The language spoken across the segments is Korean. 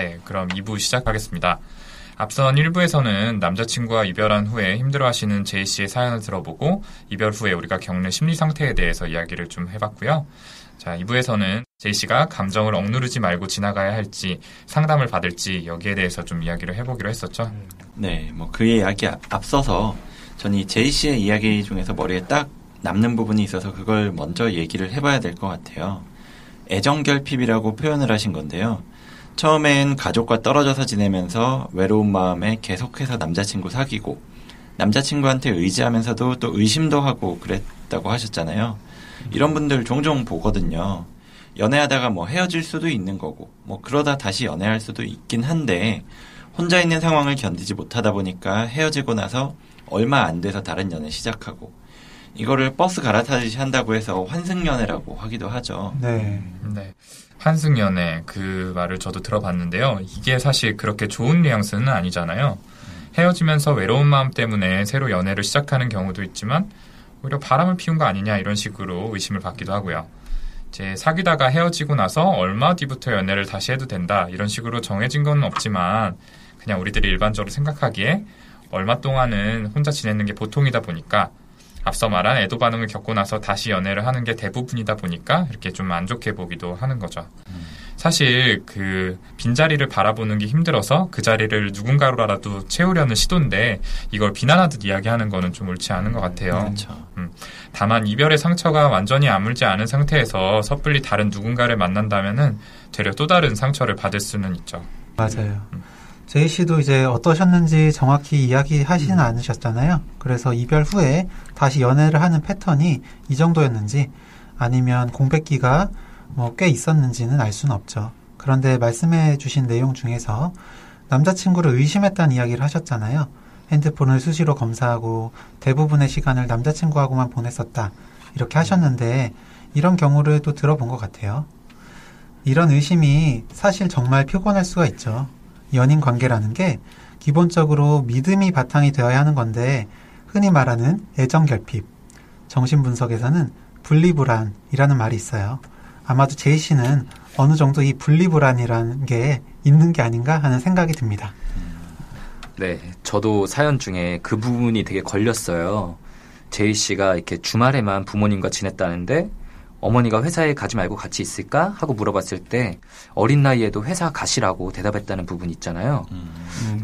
네, 그럼 2부 시작하겠습니다. 앞선 1부에서는 남자친구와 이별한 후에 힘들어하시는 제이씨의 사연을 들어보고 이별 후에 우리가 겪는 심리 상태에 대해서 이야기를 좀 해봤고요. 자, 2부에서는 제이씨가 감정을 억누르지 말고 지나가야 할지 상담을 받을지 여기에 대해서 좀 이야기를 해보기로 했었죠. 네, 뭐 그 이야기 앞서서 전 이 제이씨의 이야기 중에서 머리에 딱 남는 부분이 있어서 그걸 먼저 얘기를 해봐야 될 것 같아요. 애정결핍이라고 표현을 하신 건데요. 처음엔 가족과 떨어져서 지내면서 외로운 마음에 계속해서 남자친구 사귀고 남자친구한테 의지하면서도 또 의심도 하고 그랬다고 하셨잖아요. 이런 분들 종종 보거든요. 연애하다가 뭐 헤어질 수도 있는 거고 뭐 그러다 다시 연애할 수도 있긴 한데 혼자 있는 상황을 견디지 못하다 보니까 헤어지고 나서 얼마 안 돼서 다른 연애 시작하고 이거를 버스 갈아타듯이 한다고 해서 환승연애라고 하기도 하죠. 네. 환승연애 그 말을 저도 들어봤는데요. 이게 사실 그렇게 좋은 뉘앙스는 아니잖아요. 헤어지면서 외로운 마음 때문에 새로 연애를 시작하는 경우도 있지만 오히려 바람을 피운 거 아니냐 이런 식으로 의심을 받기도 하고요. 이제 사귀다가 헤어지고 나서 얼마 뒤부터 연애를 다시 해도 된다 이런 식으로 정해진 건 없지만 그냥 우리들이 일반적으로 생각하기에 얼마 동안은 혼자 지내는 게 보통이다 보니까 앞서 말한 애도 반응을 겪고 나서 다시 연애를 하는 게 대부분이다 보니까 이렇게 좀 안 좋게 보기도 하는 거죠. 사실 그 빈자리를 바라보는 게 힘들어서 그 자리를 누군가로라도 채우려는 시도인데 이걸 비난하듯 이야기하는 거는 좀 옳지 않은 것 같아요. 그렇죠. 다만 이별의 상처가 완전히 아물지 않은 상태에서 섣불리 다른 누군가를 만난다면은 되려 또 다른 상처를 받을 수는 있죠. 맞아요. 제이 씨도 이제 어떠셨는지 정확히 이야기하시는 않으셨잖아요. 그래서 이별 후에 다시 연애를 하는 패턴이 이 정도였는지 아니면 공백기가 뭐 꽤 있었는지는 알 수는 없죠. 그런데 말씀해 주신 내용 중에서 남자친구를 의심했다는 이야기를 하셨잖아요. 핸드폰을 수시로 검사하고 대부분의 시간을 남자친구하고만 보냈었다. 이렇게 하셨는데 이런 경우를 또 들어본 것 같아요. 이런 의심이 사실 정말 피곤할 수가 있죠. 연인 관계라는 게 기본적으로 믿음이 바탕이 되어야 하는 건데 흔히 말하는 애정결핍, 정신분석에서는 분리불안이라는 말이 있어요. 아마도 제이 씨는 어느 정도 이 분리불안이라는 게 있는 게 아닌가 하는 생각이 듭니다. 네, 저도 사연 중에 그 부분이 되게 걸렸어요. 제이 씨가 이렇게 주말에만 부모님과 지냈다는데 어머니가 회사에 가지 말고 같이 있을까? 하고 물어봤을 때 어린 나이에도 회사 가시라고 대답했다는 부분 있잖아요.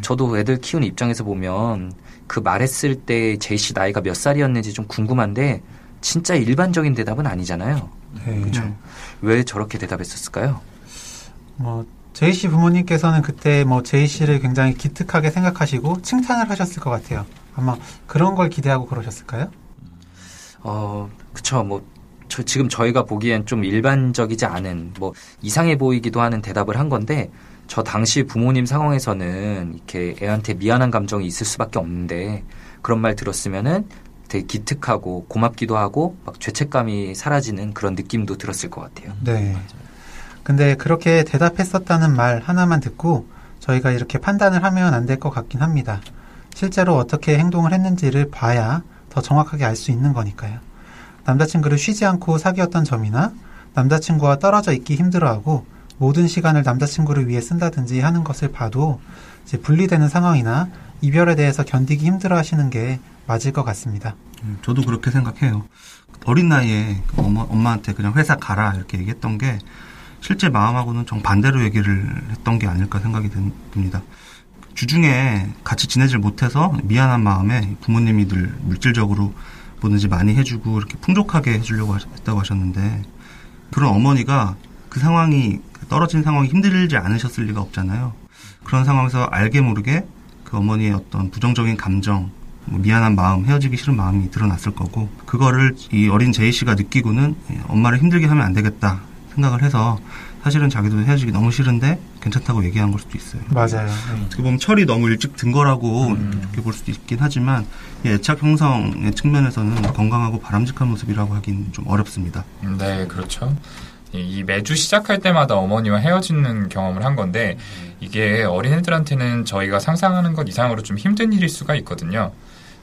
저도 애들 키우는 입장에서 보면 그 말했을 때 제이 씨 나이가 몇 살이었는지 좀 궁금한데 진짜 일반적인 대답은 아니잖아요. 네. 그렇죠? 왜 저렇게 대답했었을까요? 제이 씨 부모님께서는 그때 제이 씨를 굉장히 기특하게 생각하시고 칭찬을 하셨을 것 같아요. 아마 그런 걸 기대하고 그러셨을까요? 그쵸. 지금 저희가 보기엔 좀 일반적이지 않은, 이상해 보이기도 하는 대답을 한 건데, 저 당시 부모님 상황에서는 이렇게 애한테 미안한 감정이 있을 수밖에 없는데, 그런 말 들었으면은 되게 기특하고 고맙기도 하고, 막 죄책감이 사라지는 그런 느낌도 들었을 것 같아요. 네. 근데 그렇게 대답했었다는 말 하나만 듣고, 저희가 이렇게 판단을 하면 안 될 것 같긴 합니다. 실제로 어떻게 행동을 했는지를 봐야 더 정확하게 알 수 있는 거니까요. 남자친구를 쉬지 않고 사귀었던 점이나 남자친구와 떨어져 있기 힘들어하고 모든 시간을 남자친구를 위해 쓴다든지 하는 것을 봐도 이제 분리되는 상황이나 이별에 대해서 견디기 힘들어하시는 게 맞을 것 같습니다. 저도 그렇게 생각해요. 어린 나이에 엄마한테 그냥 회사 가라 이렇게 얘기했던 게 실제 마음하고는 정반대로 얘기를 했던 게 아닐까 생각이 듭니다. 주중에 같이 지내질 못해서 미안한 마음에 부모님이 늘 물질적으로 뭐든지 많이 해주고 이렇게 풍족하게 해주려고 했다고 하셨는데 그런 어머니가 그 상황이 떨어진 상황이 힘들지 않으셨을 리가 없잖아요. 그런 상황에서 알게 모르게 그 어머니의 어떤 부정적인 감정, 미안한 마음, 헤어지기 싫은 마음이 드러났을 거고 그거를 이 어린 제이 씨가 느끼고는 엄마를 힘들게 하면 안 되겠다 생각을 해서 사실은 자기도 헤어지기 너무 싫은데 괜찮다고 얘기한 걸 수도 있어요. 맞아요. 어떻게 보면 철이 너무 일찍 든 거라고 이렇게 볼 수도 있긴 하지만 애착 형성의 측면에서는 건강하고 바람직한 모습이라고 하긴 좀 어렵습니다. 네, 그렇죠. 이 매주 시작할 때마다 어머니와 헤어지는 경험을 한 건데 이게 어린애들한테는 저희가 상상하는 것 이상으로 좀 힘든 일일 수가 있거든요.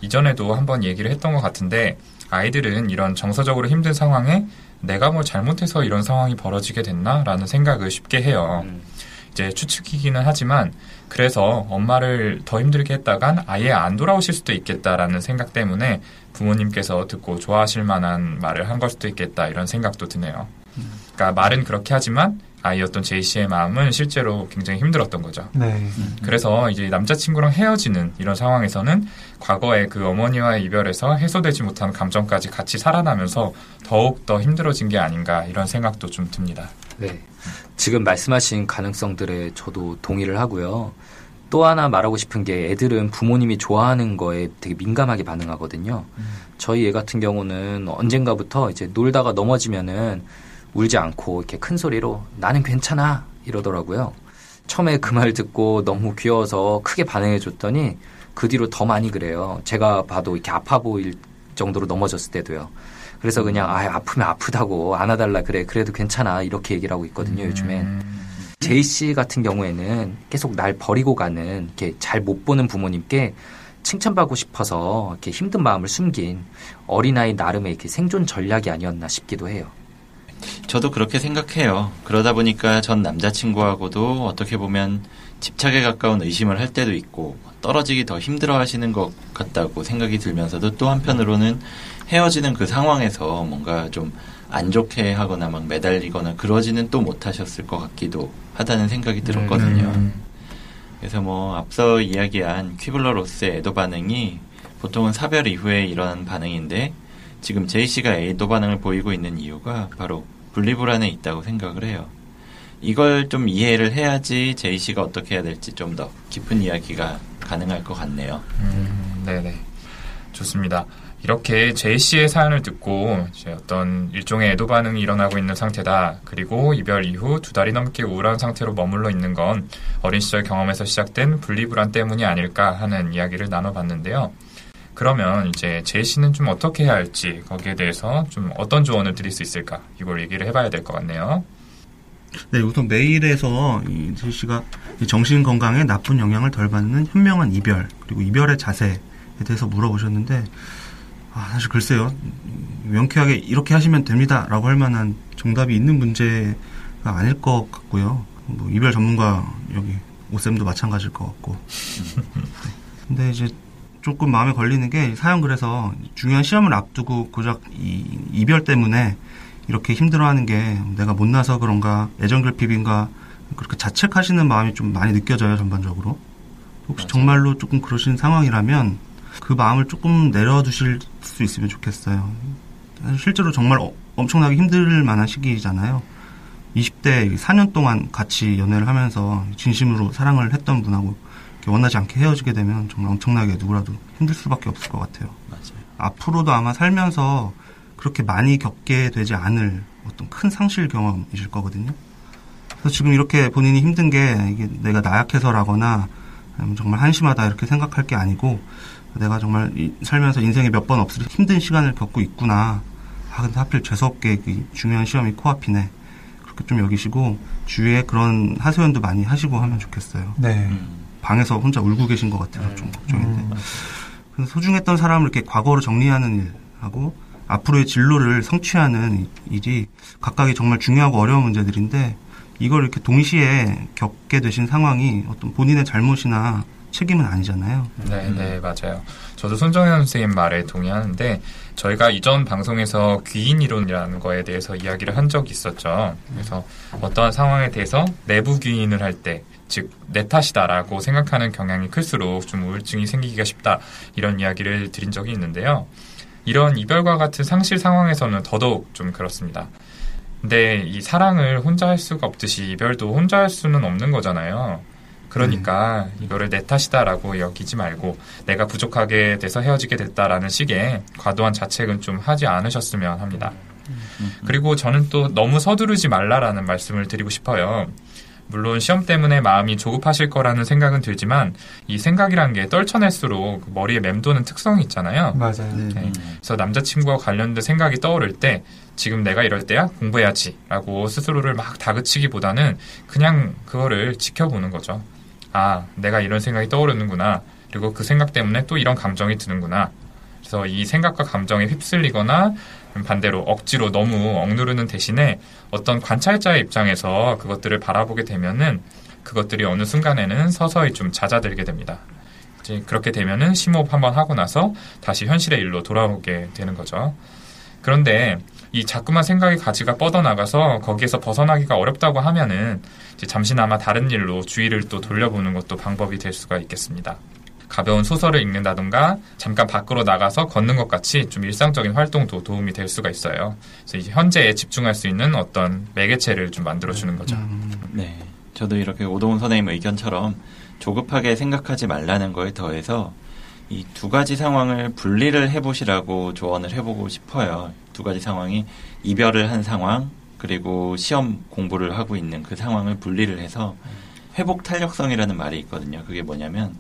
이전에도 한번 얘기를 했던 것 같은데 아이들은 이런 정서적으로 힘든 상황에 내가 뭘 잘못해서 이런 상황이 벌어지게 됐나? 라는 생각을 쉽게 해요. 이제 추측이기는 하지만 그래서 엄마를 더 힘들게 했다간 아예 안 돌아오실 수도 있겠다라는 생각 때문에 부모님께서 듣고 좋아하실 만한 말을 한 걸 수도 있겠다 이런 생각도 드네요. 그러니까 말은 그렇게 하지만 아이였던 제이 씨의 마음은 실제로 굉장히 힘들었던 거죠. 네. 그래서 이제 남자친구랑 헤어지는 이런 상황에서는 과거에 그 어머니와의 이별에서 해소되지 못한 감정까지 같이 살아나면서 더욱 더 힘들어진 게 아닌가 이런 생각도 좀 듭니다. 네. 지금 말씀하신 가능성들에 저도 동의를 하고요. 또 하나 말하고 싶은 게 애들은 부모님이 좋아하는 거에 되게 민감하게 반응하거든요. 저희 애 같은 경우는 언젠가부터 이제 놀다가 넘어지면은 울지 않고 이렇게 큰 소리로 나는 괜찮아 이러더라고요. 처음에 그 말 듣고 너무 귀여워서 크게 반응해 줬더니 그 뒤로 더 많이 그래요. 제가 봐도 이렇게 아파 보일 정도로 넘어졌을 때도요. 그래서 그냥 아프면 아프다고 안아달라 그래 그래도 괜찮아 이렇게 얘기를 하고 있거든요. 요즘엔. 제이 씨 같은 경우에는 계속 날 버리고 가는 이렇게 잘 못 보는 부모님께 칭찬받고 싶어서 이렇게 힘든 마음을 숨긴 어린아이 나름의 이렇게 생존 전략이 아니었나 싶기도 해요. 저도 그렇게 생각해요. 그러다 보니까 전 남자친구하고도 어떻게 보면 집착에 가까운 의심을 할 때도 있고 떨어지기 더 힘들어 하시는 것 같다고 생각이 들면서도 또 한편으로는 헤어지는 그 상황에서 뭔가 좀 안 좋게 하거나 막 매달리거나 그러지는 또 못하셨을 것 같기도 하다는 생각이 들었거든요. 그래서 뭐 앞서 이야기한 퀴블러 로스의 애도 반응이 보통은 사별 이후에 일어난 반응인데 지금 제이 씨가 애도 반응을 보이고 있는 이유가 바로 분리불안에 있다고 생각을 해요. 이걸 좀 이해를 해야지 제이 씨가 어떻게 해야 될지 좀 더 깊은 이야기가 가능할 것 같네요. 네네. 좋습니다. 이렇게 제이 씨의 사연을 듣고 이제 어떤 일종의 애도 반응이 일어나고 있는 상태다. 그리고 이별 이후 2달이 넘게 우울한 상태로 머물러 있는 건 어린 시절 경험에서 시작된 분리불안 때문이 아닐까 하는 이야기를 나눠봤는데요. 그러면 이제 제이 씨는 좀 어떻게 해야 할지 거기에 대해서 좀 어떤 조언을 드릴 수 있을까 이걸 얘기를 해봐야 될 것 같네요. 네, 우선 메일에서 이 제이 씨가 정신 건강에 나쁜 영향을 덜 받는 현명한 이별 그리고 이별의 자세에 대해서 물어보셨는데 사실 글쎄요 명쾌하게 이렇게 하시면 됩니다라고 할 만한 정답이 있는 문제가 아닐 것 같고요. 뭐 이별 전문가 여기 오쌤도 마찬가지일 것 같고. 근데 이제 조금 마음에 걸리는 게 사연 글에서 중요한 시험을 앞두고 고작 이별 때문에 이렇게 힘들어하는 게 내가 못나서 그런가 애정결핍인가 그렇게 자책하시는 마음이 좀 많이 느껴져요. 전반적으로. 혹시 정말로 조금 그러신 상황이라면 그 마음을 조금 내려두실 수 있으면 좋겠어요. 실제로 정말 엄청나게 힘들 만한 시기잖아요. 20대 4년 동안 같이 연애를 하면서 진심으로 사랑을 했던 분하고 원하지 않게 헤어지게 되면 정말 엄청나게 누구라도 힘들 수밖에 없을 것 같아요. 맞아요. 앞으로도 아마 살면서 그렇게 많이 겪게 되지 않을 어떤 큰 상실 경험이실 거거든요. 그래서 지금 이렇게 본인이 힘든 게 이게 내가 나약해서라거나 정말 한심하다 이렇게 생각할 게 아니고 내가 정말 살면서 인생에 몇 번 없을 힘든 시간을 겪고 있구나. 근데 하필 재수없게 중요한 시험이 코앞이네. 그렇게 좀 여기시고 주위에 그런 하소연도 많이 하시고 하면 좋겠어요. 네. 방에서 혼자 울고 계신 것 같아서 좀 걱정인데. 그래서 소중했던 사람을 이렇게 과거로 정리하는 일하고 앞으로의 진로를 성취하는 일이 각각이 정말 중요하고 어려운 문제들인데 이걸 이렇게 동시에 겪게 되신 상황이 어떤 본인의 잘못이나 책임은 아니잖아요. 네, 맞아요. 저도 손정현 선생님 말에 동의하는데 저희가 이전 방송에서 귀인 이론이라는 거에 대해서 이야기를 한 적이 있었죠. 그래서 어떠한 상황에 대해서 내부 귀인을 할 때, 즉 내 탓이다라고 생각하는 경향이 클수록 좀 우울증이 생기기가 쉽다 이런 이야기를 드린 적이 있는데요. 이런 이별과 같은 상실 상황에서는 더더욱 좀 그렇습니다. 근데 이 사랑을 혼자 할 수가 없듯이 이별도 혼자 할 수는 없는 거잖아요. 그러니까 이거를 내 탓이다라고 여기지 말고 내가 부족하게 돼서 헤어지게 됐다라는 식의 과도한 자책은 좀 하지 않으셨으면 합니다. 그리고 저는 또 너무 서두르지 말라라는 말씀을 드리고 싶어요. 물론 시험 때문에 마음이 조급하실 거라는 생각은 들지만 이 생각이란 게 떨쳐낼수록 머리에 맴도는 특성이 있잖아요. 맞아요. 네. 그래서 남자친구와 관련된 생각이 떠오를 때 지금 내가 이럴 때야 공부해야지 라고 스스로를 막 다그치기보다는 그냥 그거를 지켜보는 거죠. 내가 이런 생각이 떠오르는구나. 그리고 그 생각 때문에 또 이런 감정이 드는구나. 그래서 이 생각과 감정에 휩쓸리거나 반대로 억지로 너무 억누르는 대신에 어떤 관찰자의 입장에서 그것들을 바라보게 되면은 그것들이 어느 순간에는 서서히 좀 잦아들게 됩니다. 이제 그렇게 되면은 심호흡 한번 하고 나서 다시 현실의 일로 돌아오게 되는 거죠. 그런데 이 자꾸만 생각의 가지가 뻗어나가서 거기에서 벗어나기가 어렵다고 하면은 이제 잠시나마 다른 일로 주의를 또 돌려보는 것도 방법이 될 수가 있겠습니다. 가벼운 소설을 읽는다던가 잠깐 밖으로 나가서 걷는 것 같이 좀 일상적인 활동도 도움이 될 수가 있어요. 그래서 이제 현재에 집중할 수 있는 어떤 매개체를 좀 만들어주는 거죠. 네, 저도 이렇게 오동훈 선생님 의견처럼 조급하게 생각하지 말라는 거에 더해서 이 두 가지 상황을 분리를 해보시라고 조언을 해보고 싶어요. 두 가지 상황이 이별을 한 상황, 그리고 시험 공부를 하고 있는 그 상황을 분리를 해서 회복 탄력성이라는 말이 있거든요. 그게 뭐냐면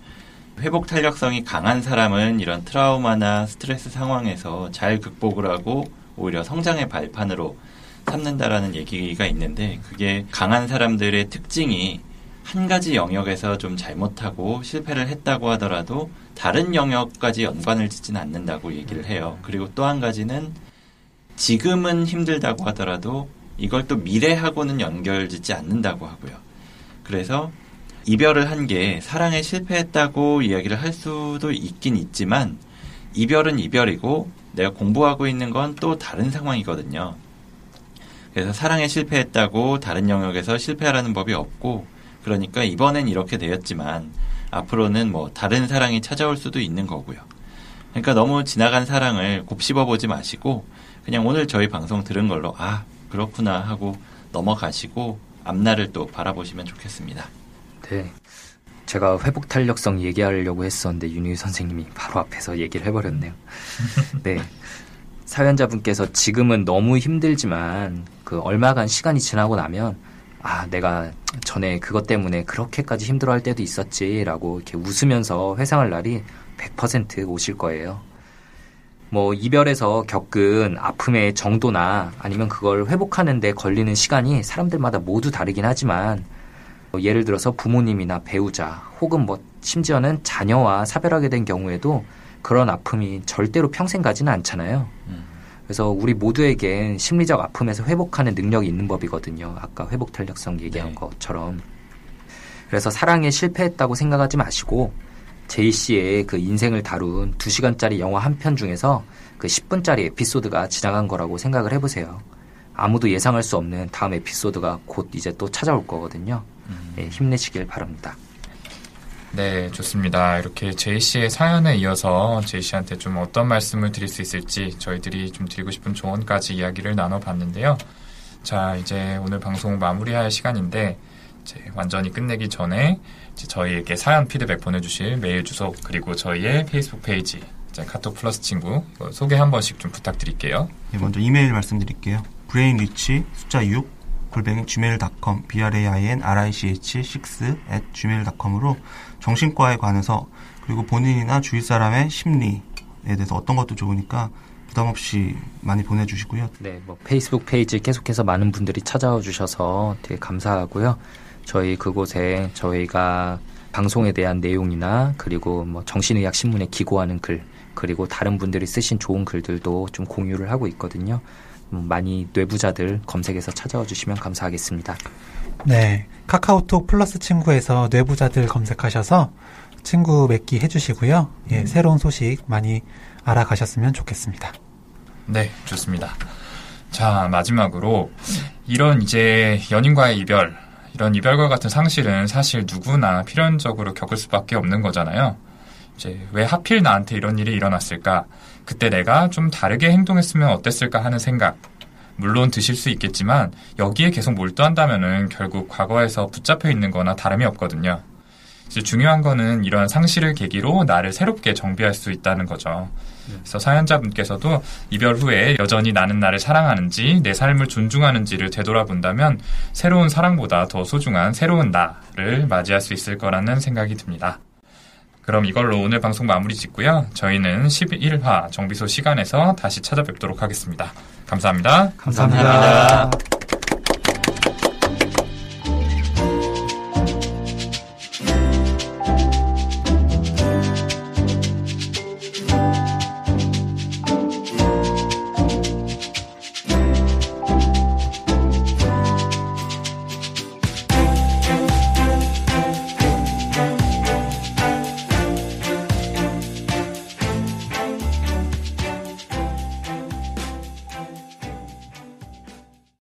회복 탄력성이 강한 사람은 이런 트라우마나 스트레스 상황에서 잘 극복을 하고 오히려 성장의 발판으로 삼는다라는 얘기가 있는데, 그게 강한 사람들의 특징이 한 가지 영역에서 좀 잘못하고 실패를 했다고 하더라도 다른 영역까지 연관을 짓지는 않는다고 얘기를 해요. 그리고 또 한 가지는 지금은 힘들다고 하더라도 이걸 또 미래하고는 연결짓지 않는다고 하고요. 그래서 이별을 한 게 사랑에 실패했다고 이야기를 할 수도 있긴 있지만, 이별은 이별이고 내가 공부하고 있는 건 또 다른 상황이거든요. 그래서 사랑에 실패했다고 다른 영역에서 실패하라는 법이 없고, 그러니까 이번엔 이렇게 되었지만 앞으로는 뭐 다른 사랑이 찾아올 수도 있는 거고요. 그러니까 너무 지나간 사랑을 곱씹어보지 마시고 그냥 오늘 저희 방송 들은 걸로 아, 그렇구나 하고 넘어가시고 앞날을 또 바라보시면 좋겠습니다. 네. 제가 회복 탄력성 얘기하려고 했었는데 윤희 선생님이 바로 앞에서 얘기를 해버렸네요. 네. 사연자분께서 지금은 너무 힘들지만 그 얼마간 시간이 지나고 나면 아, 내가 전에 그것 때문에 그렇게까지 힘들어할 때도 있었지라고 이렇게 웃으면서 회상할 날이 100% 오실 거예요. 뭐 이별에서 겪은 아픔의 정도나 아니면 그걸 회복하는 데 걸리는 시간이 사람들마다 모두 다르긴 하지만, 예를 들어서 부모님이나 배우자 혹은 뭐 심지어는 자녀와 사별하게 된 경우에도 그런 아픔이 절대로 평생 가지는 않잖아요. 그래서 우리 모두에겐 심리적 아픔에서 회복하는 능력이 있는 법이거든요. 아까 회복 탄력성 얘기한 것처럼. 그래서 사랑에 실패했다고 생각하지 마시고 제이 씨의 그 인생을 다룬 2시간짜리 영화 한 편 중에서 그 10분짜리 에피소드가 지나간 거라고 생각을 해보세요. 아무도 예상할 수 없는 다음 에피소드가 곧 이제 또 찾아올 거거든요. 네, 힘내시길 바랍니다. 네, 좋습니다. 이렇게 제이 씨의 사연에 이어서 제이 씨한테 좀 어떤 말씀을 드릴 수 있을지 저희들이 좀 드리고 싶은 조언까지 이야기를 나눠봤는데요. 자, 이제 오늘 방송 마무리할 시간인데 이제 완전히 끝내기 전에 이제 저희에게 사연 피드백 보내주실 메일 주소 그리고 저희의 페이스북 페이지 이제 카톡 플러스 친구 이거 소개 한 번씩 좀 부탁드릴게요. 네, 먼저 이메일 말씀드릴게요. brainrich 숫자 6 gmail.com brainrich6@gmail.com으로 정신과에 관해서 그리고 본인이나 주위 사람의 심리에 대해서 어떤 것도 좋으니까 부담 없이 많이 보내주시고요. 네, 뭐 페이스북 페이지 계속해서 많은 분들이 찾아와 주셔서 되게 감사하고요. 저희 그곳에 저희가 방송에 대한 내용이나 그리고 뭐 정신의학 신문에 기고하는 글 그리고 다른 분들이 쓰신 좋은 글들도 좀 공유를 하고 있거든요. 많이 뇌부자들 검색해서 찾아와 주시면 감사하겠습니다. 네, 카카오톡 플러스 친구에서 뇌부자들 검색하셔서 친구 맺기 해주시고요. 예, 새로운 소식 많이 알아가셨으면 좋겠습니다. 네, 좋습니다. 자, 마지막으로 이런 이제 연인과의 이별, 이런 이별과 같은 상실은 사실 누구나 필연적으로 겪을 수밖에 없는 거잖아요. 이제 왜 하필 나한테 이런 일이 일어났을까? 그때 내가 좀 다르게 행동했으면 어땠을까 하는 생각. 물론 드실 수 있겠지만 여기에 계속 몰두한다면은 결국 과거에서 붙잡혀 있는 거나 다름이 없거든요. 이제 중요한 거는 이런 상실을 계기로 나를 새롭게 정비할 수 있다는 거죠. 그래서 사연자분께서도 이별 후에 여전히 나는 나를 사랑하는지 내 삶을 존중하는지를 되돌아본다면 새로운 사랑보다 더 소중한 새로운 나를 맞이할 수 있을 거라는 생각이 듭니다. 그럼 이걸로 오늘 방송 마무리 짓고요. 저희는 11화 정비소 시간에서 다시 찾아뵙도록 하겠습니다. 감사합니다. 감사합니다.